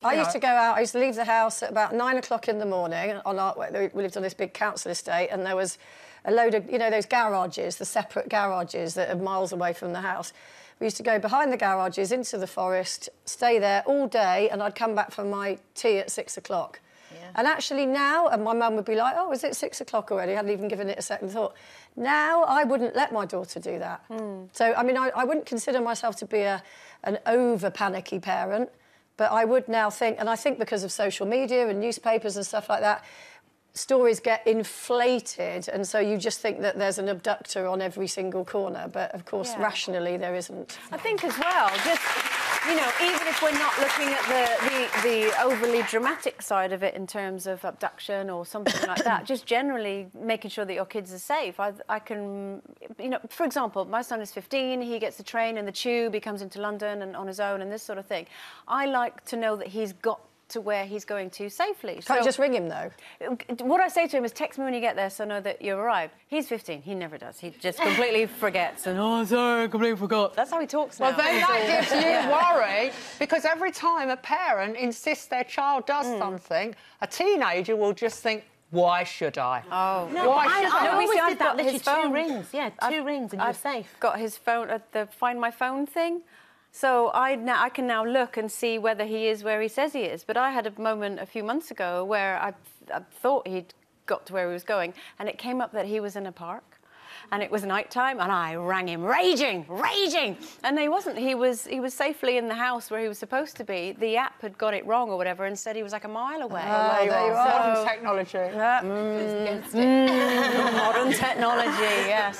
I used to go out, I used to leave the house at about 9 o'clock in the morning. We lived on this big council estate, and there was a load of, you know, those garages, the separate garages that are miles away from the house. We used to go behind the garages into the forest, stay there all day, and I'd come back for my tea at 6 o'clock. Yeah. And actually now, and my mum would be like, oh, is it 6 o'clock already? I hadn't even given it a second thought. Now, I wouldn't let my daughter do that. So, I mean, I wouldn't consider myself to be an over-panicky parent, but I would now think, and I think because of social media and newspapers and stuff like that, stories get inflated, and so you just think that there's an abductor on every single corner, but of course rationally there isn't. I think as well, just, you know, even if we're not looking at the overly dramatic side of it in terms of abduction or something like that, just generally making sure that your kids are safe. I can, you know, for example, my son is 15, he gets the train and the tube, he comes into London and on his own and this sort of thing. I like to know that he's got to where he's going to safely. Can't you just ring him, though? What I say to him is, text me when you get there so I know that you've arrived. He's 15. He never does. He just completely forgets. And, oh, sorry, I completely forgot. That's how he talks now. Well, then that gives you worry, because every time a parent insists their child does something, a teenager will just think, why should I? Oh. No, why should I? I always I've did that, got literally his phone. 2 rings. Yeah, 2 rings and you're safe. Got his phone at the Find My Phone thing. So I can now look and see whether he is where he says he is. But I had a moment a few months ago where I thought he'd got to where he was going, and it came up that he was in a park, and it was night time, and I rang him, raging, and he wasn't. He was safely in the house where he was supposed to be. The app had got it wrong or whatever, and said he was like a mile away. Oh, there you are. Modern technology. Modern technology, yes.